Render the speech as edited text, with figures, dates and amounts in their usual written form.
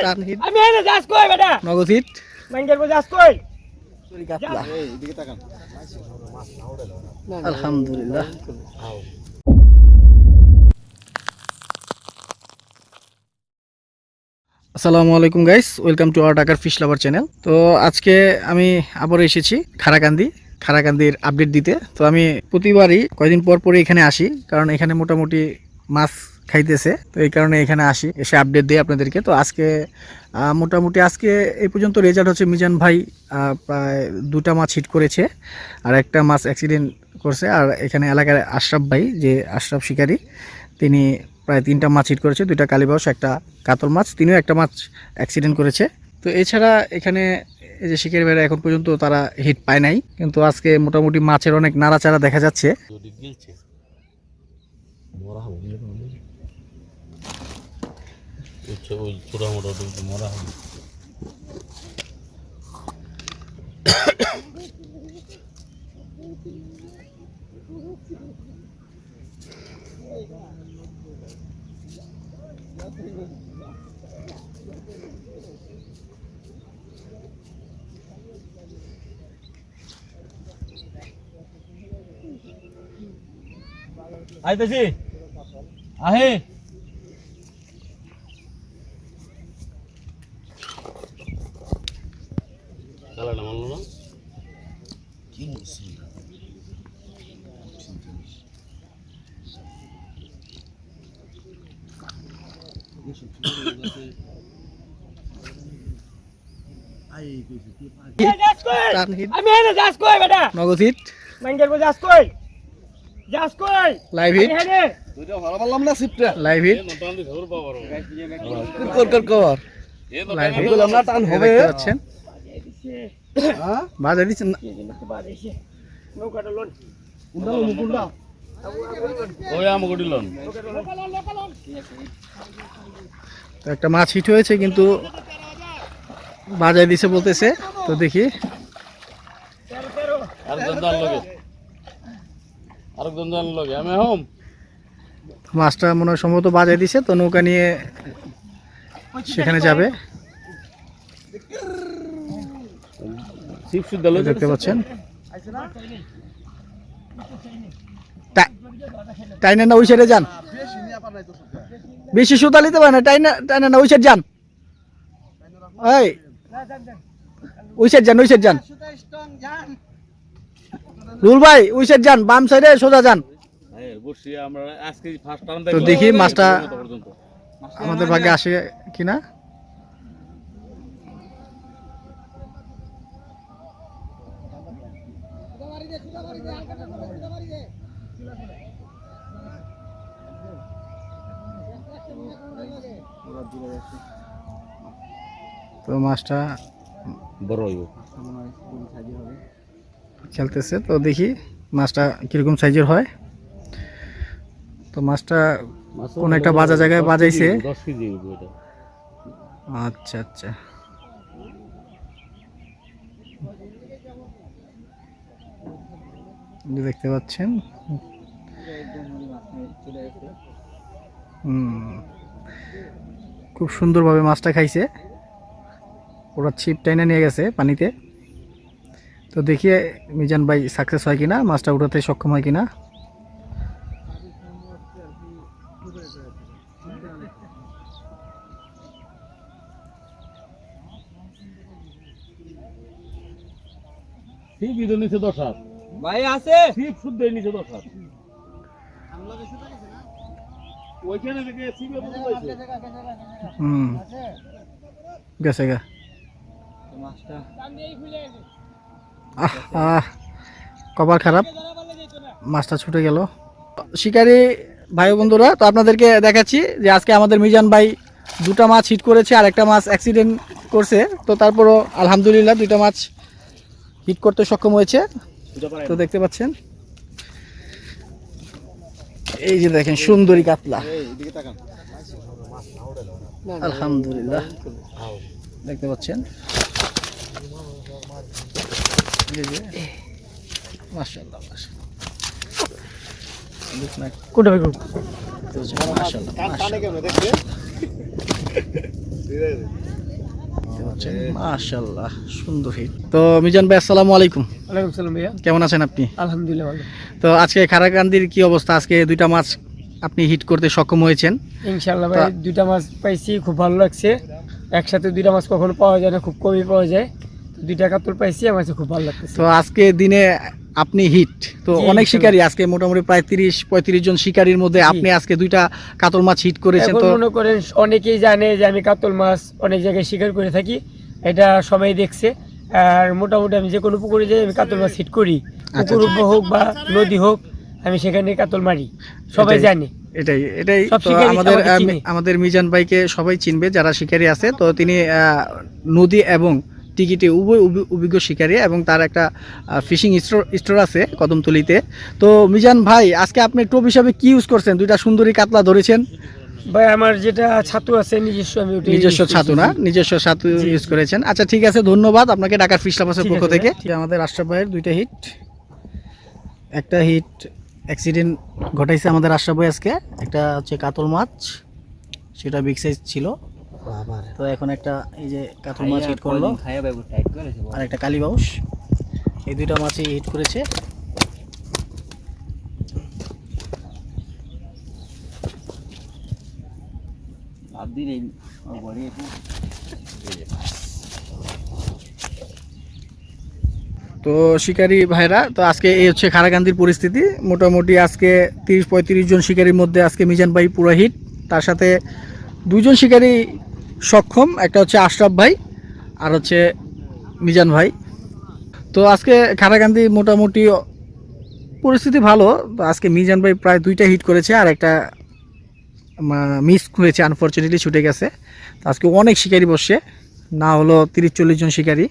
টান হিট আমি এনে যাস কই বেটা নগদ হিট মাঙ্গের বো যাস কই কাতলা এইদিকে তাকান আলহামদুলিল্লাহ। আসসালামু আলাইকুম গাইস, ওয়েলকাম টু আওয়ার ঢাকার ফিশ লাভার চ্যানেল। তো আজকে আমি আবার এসেছি খারাকান্দির আপডেট দিতে। তো আমি প্রতিবারই কয়েকদিন পর পরে এখানে আসি, কারণ এখানে মোটামুটি মাছ খাইতেছে, তো এই কারণে এখানে আসি, এসে আপডেট দিই আপনাদেরকে। তো আজকে মোটামুটি আজকে এই পর্যন্ত রেজাল্ট হচ্ছে মিজান ভাই প্রায় 2টা মাছ হিট করেছে, আর একটা মাছ অ্যাক্সিডেন্ট করছে। আর এখানে এলাকার আশরাফ ভাই, যে আশরাফ শিকারী, তিনি প্রায় 3টা মাছ হিট করেছে, 2টা কালীবাউস, একটা কাতল মাছ, তিনিও একটা মাছ অ্যাক্সিডেন্ট করেছে। তো এছাড়া এখানে এই যে শিকারী ভাইরা এখন পর্যন্ত তারা হিট পায় নাই, কিন্তু আজকে মোটামুটি মাছের অনেক নাড়াচাড়া দেখা যাচ্ছে। আইতেছি আহে চালাটা মানলো না কি মুসিবত। আমি এনে যাস কই বেটা নগদ হিট মাঙ্গের বো যাস কই লাইভ হিট, দুইটা ভালো পারলাম না সিপটা লাইভ হিট কর লাইভ হিট বললাম না টান হবে দেখতে পাচ্ছেন। হ্যাঁ বাজা দিচ্ছেন না, নৌকাটা লোন কুন্ডা মুকুন্ডা ওই আমগডি লোন। তো একটা মাছ হিট হয়েছে, কিন্তু বাজায় দিছে বলতেছে। তো দেখি আরেকজন লগে আমি হোম মাছটা মনে হয় সম্ভবত বাজায় দিছে, তো নৌকা নিয়ে সেখানে যাবে। দেখতে পাচ্ছেন টাইনা না ওই সাইডে যান, বেশি সুতা নিতে পারে না, টাইনা না ওই সাইড যান, ওই সাইড যান রুল ভাই, ওই সাইড যান, বাম সাইডে সোজা যান। তো দেখি মাছটা আমাদের ভাগ্যে আসে কিনা। তো মাছটা বড় খেলতেছে, তো দেখি মাছটা কিরকম সাইজের হয়। তো মাছটা কোন একটা বাজা জায়গায় বাজাইছে। 10 কেজি এটা। আচ্ছা আচ্ছা, দেখতে পাচ্ছেন। খুব সুন্দরভাবে মাছটা খাইছে, ওরা ছিপ টাইনা নিয়ে গেছে পানিতে। তো দেখি মিজান ভাই সাকসেস হয় কিনা, মাছটা উঠাতে সক্ষম হয় কিনা। ঠিক ইদো নিচে 10 হাত ভাই আছে, ঠিক শুদ্ধ নিচে 10 হাত ওইখানে থেকে সিবে বুঝতে পাইছে। গেছে গা মাছটা কপাল খারাপ, মাছটা ছুটে গেল। শিকারী ভাই বন্ধুরা, তো আপনাদেরকে দেখাচ্ছি যে আজকে আমাদের মিজান ভাই 2টা মাছ হিট করেছে, আর একটা মাছ অ্যাক্সিডেন্ট করছে। তো তারপরও আলহামদুলিল্লাহ 2টা মাছ হিট করতে সক্ষম হয়েছে। তো দেখতে পাচ্ছেন, এই যে দেখেন সুন্দরী কাতলা, আলহামদুলিল্লাহ দেখতে পাচ্ছেন। মাশাআল্লাহ কোনটা ভাই মাশাআল্লাহ করছেন, মাশাআল্লাহ সুন্দর হিট। তো মিজান ভাই আসসালামু আলাইকুম। ওয়ালাইকুম সালাম ভাইয়া, কেমন আছেন আপনি? আলহামদুলিল্লাহ ভালো। তো আজকে খারাকান্দির কি অবস্থা? আজকে দুইটা মাছ আপনি হিট করতে সক্ষম হয়েছেন। ইনশাআল্লাহ ভাই, দুইটা মাছ পাইছি, খুব ভালো লাগছে। একসাথে দুইটা মাছ কখনো পাওয়া যায় না, খুব কমই পাওয়া যায়। তো দুইটা কাতল পাইছি, আমার কাছে খুব ভালো লাগতেছে। তো আজকে দিনে আপনি হিট তো জি, অনেক ইনশাল্লাহ। শিকারী, আজকে মোটামুটি প্রায় 30-35 জন শিকারীর মধ্যে আপনি আজকে দুইটা কাতল মাছ হিট করেছেন। এখন তো মনে করেন অনেকেই জানে যে আমি কাতল মাছ অনেক জায়গায় শিকার করে থাকি, এটা সবাই দেখছে। আর মোটামুটি আমি যে কোনো পুকুরে যাই আমি কাতল মাছ হিট করি, পুকুর হোক বা নদী হোক, আমি সেখানে কাতল মারি, সবাই এটাই- জানে। এটাই এটাই সব তো শিকারী আমাদের আমাকে চিনে। আমাদের মিজান ভাইকে সবাই চিনবে যারা শিকারী আছে। তো তিনি নদী এবং টিকিটে উভয় অভিজ্ঞ শিকারী এবং তার একটা ফিশিং স্টোর আছে কদমতলিতে। তো মিজান ভাই, আজকে আপনি টোপ হিসাবে কি ইউজ করছেন? দুইটা সুন্দরী কাতলা ধরেছেন। ভাই আমার যেটা ছাতু আছে নিজস্ব, আমি ওটাই নিজস্ব use করছি। ছাতু না, নিজস্ব ছাতু জি, ইউজ জি। করেছেন। আচ্ছা ঠিক আছে, ধন্যবাদ আপনাকে ঢাকার ফিশ লাভার্সের ঠিক পক্ষ আছে থেকে। ভাই, আমাদের আশরাফ ভাইয়ের দুইটা হিট, একটা হিট অ্যাক্সিডেন্ট ঘটাইছে আমাদের আশরাফ ভাই আজকে। একটা হচ্ছে কাতল মাছ, সেটা বিগ সাইজ ছিল। তো এখন একটা এই যে কাতল মাছ হিট করলো, আর একটা কালীবাউস, এই দুইটা মাছই হিট করেছে। তো শিকারী ভাইরা, তো আজকে এই হচ্ছে খারাকান্দির পরিস্থিতি। মোটামুটি আজকে 30-35 জন শিকারীর মধ্যে আজকে মিজান ভাই পুরো হিট, তার সাথে দুইজন শিকারী সক্ষম, একটা হচ্ছে আশরাফ ভাই আর হচ্ছে মিজান ভাই। তো আজকে খারাকান্দি মোটামুটি পরিস্থিতি ভালো। তো আজকে মিজান ভাই প্রায় দুইটা হিট করেছে, আর একটা মিস হয়েছে, আনফরচুনেটলি ছুটে গেছে। তো আজকে অনেক শিকারী বসছে, না হলো 30-40 জন শিকারী।